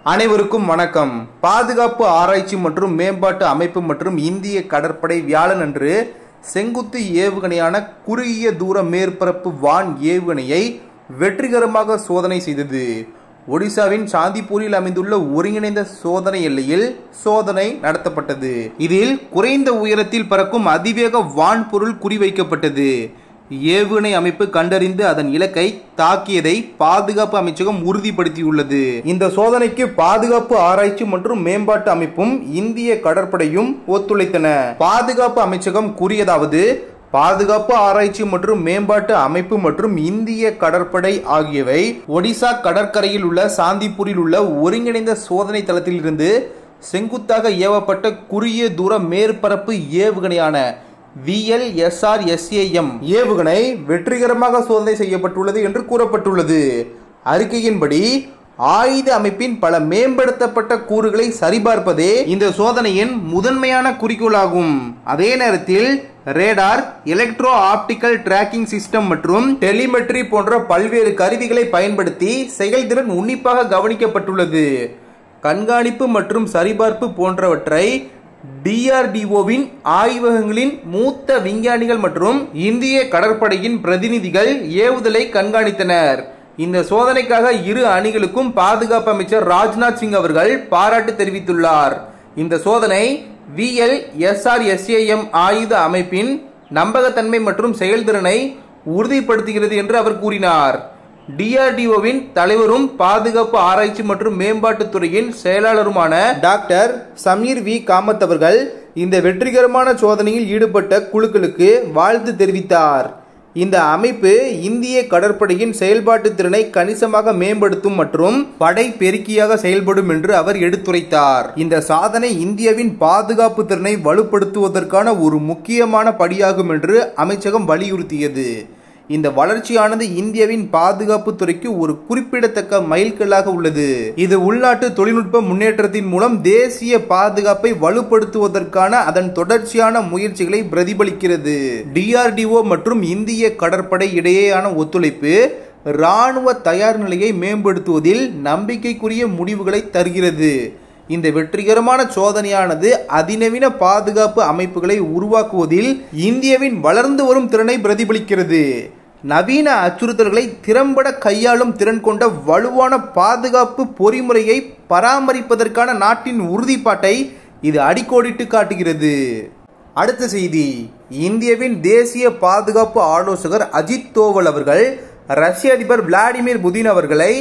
அனைவருக்கும் வணக்கம். பாதுகாப்பு ஆராய்ச்சி மற்றும் மேம்பாட்டு அமைப்பு மற்றும் இந்திய கடற்படை வியாழன் அன்று செங்குத்து ஏவுகணையான குறுகிய தூர மேற்பரப்பு வான் ஏவுகணையை வெற்றிகரமாக சோதனை செய்தது. ஒடிசாவின் சாந்திப்பூரில் அமைந்துள்ள ஒருங்கிணைந்த சோதனை எல்லையில் சோதனை நடத்தப்பட்டது. இதில் குறைந்த உயரத்தில் பறக்கும் அதிவேக வான்பொருள் குறிவைக்கப்பட்டது. ஏவுகணை அமைப்பு கண்டறிந்து அதன் இலக்கை தாக்கியதை பாதுகாப்பு அமைச்சகம் உறுதிப்படுத்தியுள்ளது. இந்த சோதனைக்கு பாதுகாப்பு ஆராய்ச்சி மற்றும் மேம்பாட்டு அமைப்பும் இந்திய கடற்படையும் ஒத்துழைத்தன. பாதுகாப்பு அமைச்சகம் கூறியதாவது: பாதுகாப்பு ஆராய்ச்சி மற்றும் மேம்பாட்டு அமைப்பு மற்றும் இந்திய கடற்படை ஆகியவை ஒடிசா கடற்கரையில் உள்ள சாந்திப்பூரில் உள்ள ஒருங்கிணைந்த சோதனை தளத்தில் இருந்து செங்குத்தாக ஏவப்பட்ட குறுகிய தூர மேற்பரப்பு ஏவுகணையான VLSRSAM ஏவுகணை வெற்றிகரமாக சோதனை செய்யப்பட்டுள்ளது என்று கூறப்பட்டுள்ளது. அறிக்கையின்படி ஆயுத அமைப்பின் பல மேம்படுத்தப்பட்ட கூறுகளை சரிபார்ப்பதே இந்த சோதனையின் முதன்மையான குறிக்கோளாகும். அதே நேரத்தில் radar, electro optical tracking system மற்றும் டெலிமெட்ரி போன்ற பல்வேறு கருவிகளை பயன்படுத்தி செயல்திறன் உன்னிப்பாக கவனிக்கப்பட்டுள்ளது. கண்காணிப்பு மற்றும் சரிபார்ப்பு போன்றவற்றை DRDOவின் ஆய்வகங்களின் மூத்த விஞ்ஞானிகள் மற்றும் இந்திய கடற்படையின் பிரதிநிதிகள் ஏவுதலை கண்காணித்தனர். இந்த சோதனைக்காக இரு அணிகளுக்கும் பாதுகாப்பு அமைச்சர் ராஜ்நாத் சிங் அவர்கள் பாராட்டு தெரிவித்துள்ளார். இந்த சோதனை VLSRSAM ஆயுத அமைப்பின் நம்பகத்தன்மை மற்றும் செயல்திறனை உறுதிப்படுத்துகிறது என்று அவர் கூறினார். DRDOவின் தலைவரும் பாதுகாப்பு ஆராய்ச்சி மற்றும் மேம்பாட்டு துறையின் செயலாளருமான டாக்டர் சமீர் வி காமத் அவர்கள் இந்த வெற்றிகரமான சோதனையில் ஈடுபட்ட குழுக்களுக்கு வாழ்த்து தெரிவித்தார். இந்த அமைப்பு இந்திய கடற்படையின் செயல்பாட்டு திறனை கணிசமாக மேம்படுத்தும் மற்றும் படை பெருக்கியாக செயல்படும் என்று அவர் எடுத்துரைத்தார். இந்த சாதனை இந்தியாவின் பாதுகாப்பு திறனை வலுப்படுத்துவதற்கான ஒரு முக்கியமான படியாகும் என்று அமைச்சகம் வலியுறுத்தியது. இந்த வளர்ச்சியானது இந்தியாவின் பாதுகாப்பு துறைக்கு ஒரு குறிப்பிடத்தக்க மைல்கல்லாக உள்ளது. இது உள்நாட்டு தொழில்நுட்ப முன்னேற்றத்தின் மூலம் தேசிய பாதுகாப்பை வலுப்படுத்துவதற்கான அதன் தொடர்ச்சியான முயற்சிகளை பிரதிபலிக்கிறது. DRDO மற்றும் இந்திய கடற்படை இடையேயான ஒத்துழைப்பு இராணுவ தயார் நிலையை மேம்படுத்துவதில் நம்பிக்கைக்குரிய முடிவுகளை தருகிறது. இந்த வெற்றிகரமான சோதனையானது அதிநவீன பாதுகாப்பு அமைப்புகளை உருவாக்குவதில் இந்தியாவின் வளர்ந்து வரும் திறனை பிரதிபலிக்கிறது. நவீன அச்சுறுத்தல்களை திறம்பட கையாளும் திறன் கொண்ட வலுவான பாதுகாப்பு பொறிமுறையை பராமரிப்பதற்கான நாட்டின் உறுதிப்பாட்டை இது அடிக்கோடிட்டு காட்டுகிறது. அடுத்த செய்தி: இந்தியாவின் தேசிய பாதுகாப்பு ஆலோசகர் அஜித் தோவல் அவர்கள் ரஷ்ய அதிபர் விளாடிமிர் புதின் அவர்களை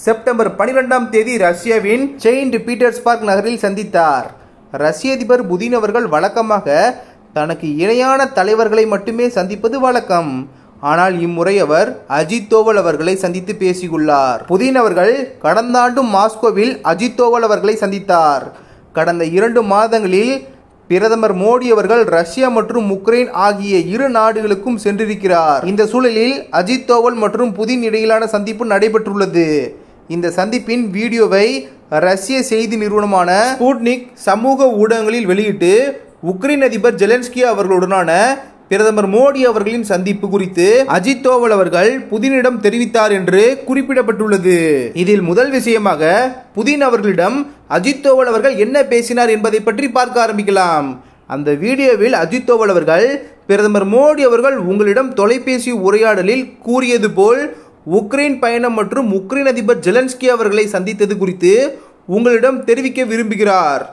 செப்டம்பர் 12ஆம் தேதி ரஷ்யாவின் செயின்ட் பீட்டர்ஸ்பர்க் நகரில் சந்தித்தார். ரஷ்ய அதிபர் புதின் அவர்கள் வழக்கமாக தனக்கு இணையான தலைவர்களை மட்டுமே சந்திப்பது வழக்கம். ஆனால் இம்முறை அவர் அஜித் தோவல் அவர்களை சந்தித்து பேசியுள்ளார். புதின் அவர்கள் கடந்த ஆண்டு மாஸ்கோவில் அஜித் தோவல் அவர்களை சந்தித்தார். கடந்த 2 மாதங்களில் பிரதமர் மோடி அவர்கள் ரஷ்யா மற்றும் உக்ரைன் ஆகிய இரு நாடுகளுக்கும் சென்றிருக்கிறார். இந்த சூழலில் அஜித் தோவல் மற்றும் புதின் இடையிலான சந்திப்பு நடைபெற்றுள்ளது. இந்த சந்திப்பின் வீடியோவை ரஷ்ய செய்தி நிறுவனமான ஸ்புட்னிக் சமூக ஊடகங்களில் வெளியிட்டு உக்ரைன் அதிபர் ஜெலன்ஸ்கி அவர்களுடனான பிரதமர் மோடி அவர்களின் சந்திப்பு குறித்து அஜித் தோவல் அவர்கள் புதினிடம் தெரிவித்தார் என்று குறிப்பிடப்பட்டுள்ளது. இதில் முதல் விஷயமாக புதின் அவர்களிடம் அஜித் தோவல் அவர்கள் என்ன பேசினார் என்பதை பற்றி பார்க்க ஆரம்பிக்கலாம். அந்த வீடியோவில் அஜித் தோவல் அவர்கள் பிரதமர் மோடி அவர்கள் உங்களிடம் தொலைபேசி உரையாடலில் கூறியது போல் உக்ரைன் பயணம் மற்றும் உக்ரைன் அதிபர் ஜெலன்ஸ்கி அவர்களை சந்தித்தது குறித்து உங்களிடம் தெரிவிக்க விரும்புகிறார்.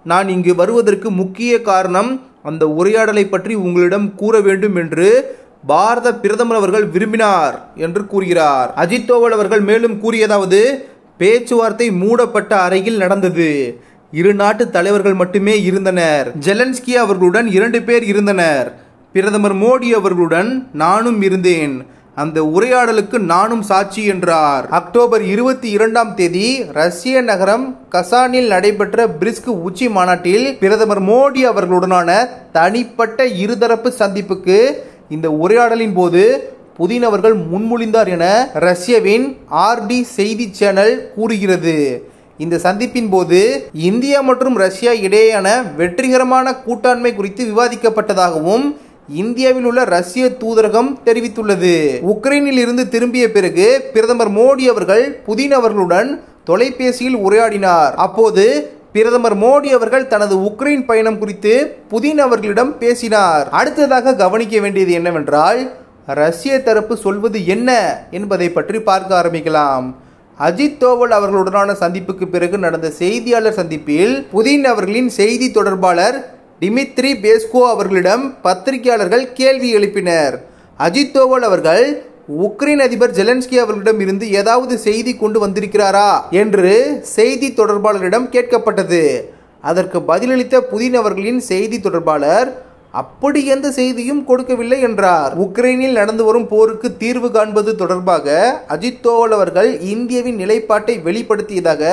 நான் இங்கு வருவதற்கு முக்கிய காரணம் அந்த உரையாடலை பற்றி உங்களிடம் கூற வேண்டும் என்று பாரத பிரதமர் அவர்கள் விரும்பினார் என்று கூறுகிறார். அஜித் தோவல் அவர்கள் மேலும் கூறியதாவது: பேச்சுவார்த்தை மூடப்பட்ட அறையில் நடந்தது. இரு நாட்டு தலைவர்கள் மட்டுமே இருந்தனர். ஜெலன்ஸ்கி அவர்களுடன் 2 பேர் இருந்தனர். பிரதமர் மோடி அவர்களுடன் நானும் இருந்தேன். அந்த உரையாடலுக்கு நானும் சாட்சி என்றார். அக்டோபர் 22ஆம் தேதி ரஷ்ய நகரம் கசானில் நடைபெற்ற பிரிஸ்க் உச்சி மாநாட்டில் பிரதமர் மோடி அவர்களுடனான தனிப்பட்ட இருதரப்பு சந்திப்புக்கு இந்த உரையாடலின் போது புதின் அவர்கள் முன்மொழிந்தார் என ரஷ்யாவின் RD செய்தி சேனல் கூறுகிறது. இந்த சந்திப்பின் போது இந்தியா மற்றும் ரஷ்யா இடையேயான வெற்றிகரமான கூட்டாண்மை குறித்து விவாதிக்கப்பட்டதாகவும் இந்தியாவில் உள்ள ரஷ்ய தூதரகம் தெரிவித்துள்ளது. உக்ரைனில் இருந்து திரும்பிய பிறகு பிரதமர் மோடி அவர்கள் புதின் அவர்களுடன் தொலைபேசியில் உரையாடினார். அப்போது பிரதமர் மோடி அவர்கள் தனது உக்ரைன் பயணம் குறித்து புதின் அவர்களிடம் பேசினார். அடுத்ததாக கவனிக்க வேண்டியது என்னவென்றால், ரஷ்ய தரப்பு சொல்வது என்ன என்பதை பற்றி பார்க்க ஆரம்பிக்கலாம். அஜித் தோவல் அவர்களுடனான சந்திப்புக்கு பிறகு நடந்த செய்தியாளர் சந்திப்பில் புதின் அவர்களின் செய்தி தொடர்பாளர் டிமித்ரி பேஸ்கோ அவர்களிடம் பத்திரிகையாளர்கள் கேள்வி எழுப்பினர். அஜித் தோவல் அவர்கள் உக்ரைன் அதிபர் ஜெலன்ஸ்கி அவர்களிடம் இருந்து ஏதாவது செய்தி கொண்டு வந்திருக்கிறாரா என்று செய்தி தொடர்பாளரிடம் கேட்கப்பட்டது. அதற்கு பதிலளித்த புதின் அவர்களின் செய்தி தொடர்பாளர் அப்படி எந்த செய்தியும் கொடுக்கவில்லை என்றார். உக்ரைனில் நடந்து வரும் போருக்கு தீர்வு காண்பது தொடர்பாக அஜித் தோவல் அவர்கள் இந்தியாவின் நிலைப்பாட்டை வெளிப்படுத்தியதாக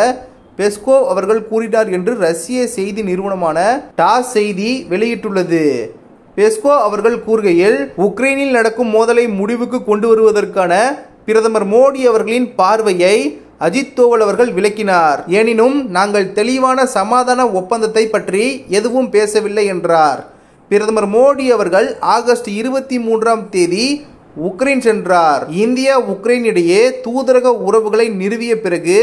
பெஸ்கோ அவர்கள் கூறினார் என்று ரஷ்ய செய்தி நிறுவனமான டாஸ் செய்தி வெளியிட்டுள்ளது. பெஸ்கோ அவர்கள் கூறுகையில், உக்ரைனில் நடக்கும் மோதலை முடிவுக்கு கொண்டு வருவதற்கான பிரதமர் மோடி அவர்களின் பார்வையை அஜித் தோவல் அவர்கள் விளக்கினார். எனினும் நாங்கள் தெளிவான சமாதான ஒப்பந்தத்தை பற்றி எதுவும் பேசவில்லை என்றார். பிரதமர் மோடி அவர்கள் ஆகஸ்ட் 23 உக்ரைன் சென்றார். இந்தியா உக்ரைன் இடையே தூதரக உறவுகளை நிறுவிய பிறகு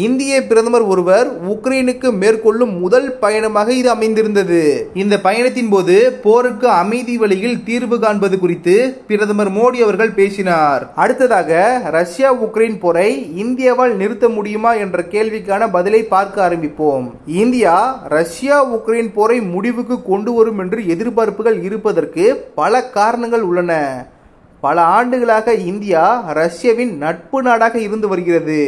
இந்திய பிரதமர் ஒருவர் உக்ரைனுக்கு மேற்கொள்ளும் முதல் பயணமாக இது அமைந்திருந்தது. இந்த பயணத்தின் போது போருக்கு அமைதி வழியில் தீர்வு காண்பது குறித்து பிரதமர் மோடி அவர்கள் பேசினார். அடுத்ததாக ரஷ்யா உக்ரைன் போரை இந்தியாவால் நிறுத்த முடியுமா என்ற கேள்விக்கான பதிலை பார்க்க ஆரம்பிப்போம். இந்தியா ரஷ்யா உக்ரைன் போரை முடிவுக்கு கொண்டு வரும் என்று எதிர்பார்ப்புகள் இருப்பதற்கு பல காரணங்கள் உள்ளன. பல ஆண்டுகளாக இந்தியா ரஷ்யாவின் நட்பு நாடாக இருந்து வருகிறது.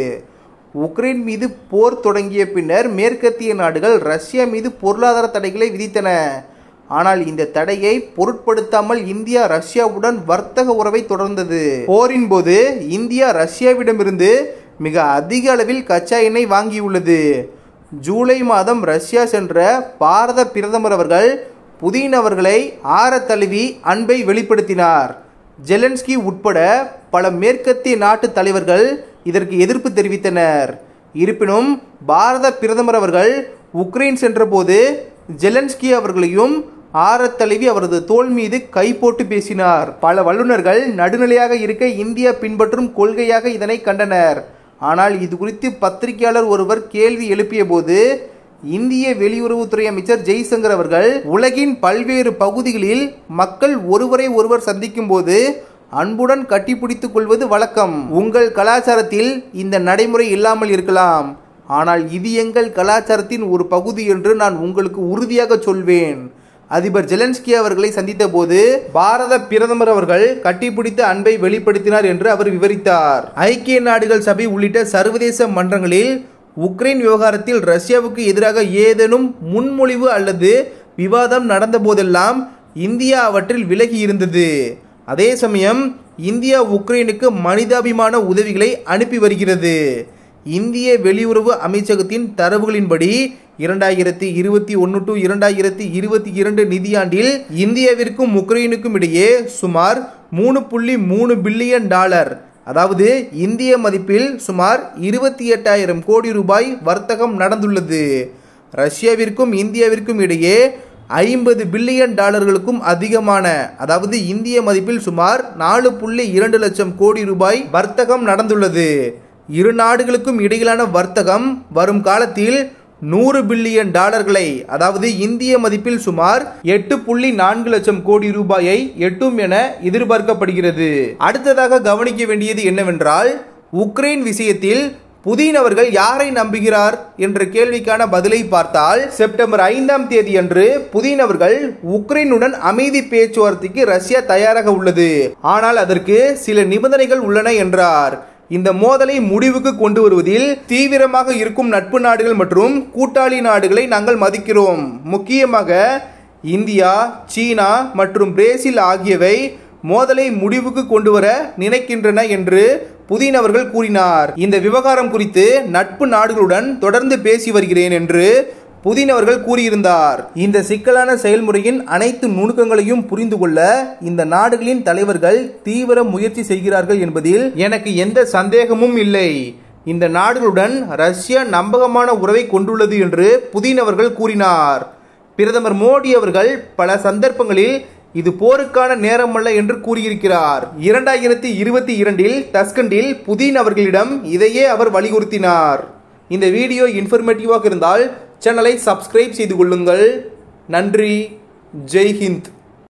உக்ரைன் மீது போர் தொடங்கிய பின்னர் மேற்கத்திய நாடுகள் ரஷ்யா மீது பொருளாதார தடைகளை விதித்தன. ஆனால் இந்த தடையை பொருட்படுத்தாமல் இந்தியா ரஷ்யாவுடன் வர்த்தக உறவை தொடர்ந்தது. போரின் போது இந்தியா ரஷ்யாவிடமிருந்து மிக அதிக அளவில் கச்சா எண்ணெய் வாங்கியுள்ளது. ஜூலை மாதம் ரஷ்யா சென்ற பாரத பிரதமர் அவர்கள் புதின் அவர்களை ஆற தழுவி அன்பை வெளிப்படுத்தினார். ஜெலன்ஸ்கி உட்பட பல மேற்கத்திய நாட்டு தலைவர்கள் இதற்கு எதிர்ப்பு தெரிவித்தனர். இருப்பினும் பாரத பிரதமர் அவர்கள் உக்ரைன் சென்றபோது ஜெலன்ஸ்கி அவர்களையும் ஆற தழுவி அவரது தோள் மீது கை போட்டு பேசினார். பல வல்லுநர்கள் நடுநிலையாக இருக்க இந்தியா பின்பற்றும் கொள்கையாக இதனை கண்டனர். ஆனால் இது குறித்து பத்திரிகையாளர் ஒருவர் கேள்வி எழுப்பிய போது இந்திய வெளியுறவுத்துறை அமைச்சர் ஜெய்சங்கர் அவர்கள் உலகின் பல்வேறு பகுதிகளில் மக்கள் ஒருவரை ஒருவர் சந்திக்கும் போது அன்புடன் கட்டிப்பிடித்துக் கொள்வது வழக்கம். உங்கள் கலாச்சாரத்தில் இந்த நடைமுறை இல்லாமல் இருக்கலாம், ஆனால் இது எங்கள் கலாச்சாரத்தின் ஒரு பகுதி என்று நான் உங்களுக்கு உறுதியாக சொல்வேன். அதிபர் ஜெலன்ஸ்கி அவர்களை சந்தித்த போது பாரத பிரதமர் அவர்கள் கட்டிப்பிடித்த அன்பை வெளிப்படுத்தினார் என்று அவர் விவரித்தார். ஐக்கிய நாடுகள் சபை உள்ளிட்ட சர்வதேச மன்றங்களில் உக்ரைன் விவகாரத்தில் ரஷ்யாவுக்கு எதிராக ஏதேனும் முன்மொழிவு அல்லது விவாதம் நடந்த போதெல்லாம் இந்தியா அவற்றில் விலகி இருந்தது. அதே சமயம் இந்தியா உக்ரைனுக்கு மனிதாபிமான உதவிகளை அனுப்பி வருகிறது. இந்திய வெளியுறவு அமைச்சகத்தின் தரவுகளின்படி 2021 to 2022 நிதியாண்டில் இந்தியாவிற்கும் உக்ரைனுக்கும் இடையே சுமார் $3.3 பில்லியன், அதாவது இந்திய மதிப்பில் சுமார் 28,000 கோடி ரூபாய் வர்த்தகம் நடந்துள்ளது. ரஷ்யாவிற்கும் இந்தியாவிற்கும் இடையே 50 பில்லியன் டாலர்களுக்கும் அதிகமான, அதாவது இந்திய மதிப்பில் சுமார் 4.2 லட்சம் கோடி ரூபாய் வர்த்தகம் நடந்துள்ளது. இரு நாடுகளுக்கும் இடையிலான வர்த்தகம் வரும் காலத்தில் 100 பில்லியன் டாலர்களை, அதாவது இந்திய மதிப்பில் சுமார் 8.4 லட்சம் கோடி ரூபாயை எட்டும் என எதிர்பார்க்கப்படுகிறது. அடுத்ததாக கவனிக்க வேண்டியது என்னவென்றால், உக்ரைன் விஷயத்தில் புதின் அவர்கள் யாரை நம்புகிறார் என்ற கேள்விக்கான பதிலை பார்த்தால், செப்டம்பர் 5 அன்று புதின் அவர்கள் உக்ரைனுடன் அமைதி பேச்சுவார்த்தைக்கு ரஷ்யா தயாராக உள்ளது, ஆனால் அதற்கு சில நிபந்தனைகள் உள்ளன என்றார். இந்த மோதலை முடிவுக்கு கொண்டு வருவதில் தீவிரமாக இருக்கும் நட்பு நாடுகள் மற்றும் கூட்டாளி நாடுகளை நாங்கள் மதிக்கிறோம். முக்கியமாக இந்தியா, சீனா மற்றும் பிரேசில் ஆகியவை மோதலை முடிவுக்கு கொண்டு வர நினைக்கின்றன என்று புதின் அவர்கள் கூறினார். இந்த விவகாரம் குறித்து நட்பு நாடுகளுடன் தொடர்ந்து பேசி வருகிறேன் என்று புதின் அவர்கள் கூறியிருந்தார். இந்த சிக்கலான செயல்முறையின் அனைத்து நுணுக்கங்களையும் புரிந்து கொள்ள இந்த நாடுகளின் தலைவர்கள் தீவிர முயற்சி செய்கிறார்கள் என்பதில் எனக்கு எந்த சந்தேகமும் இல்லை. இந்த நாடுகளுடன் ரஷ்யா நம்பகமான உறவை கொண்டுள்ளது என்று புதின் அவர்கள் கூறினார். பிரதமர் மோடி அவர்கள் பல சந்தர்ப்பங்களில் இது போருக்கான நேரமல்ல என்று கூறியிருக்கிறார். 2022 தஸ்கண்டில் புதின் அவர்களிடம் இதையே அவர் வலியுறுத்தினார். இந்த வீடியோ இன்ஃபர்மேட்டிவாக இருந்தால் சேனலை சப்ஸ்கிரைப் செய்து கொள்ளுங்கள். நன்றி. ஜெய் ஹிந்த்.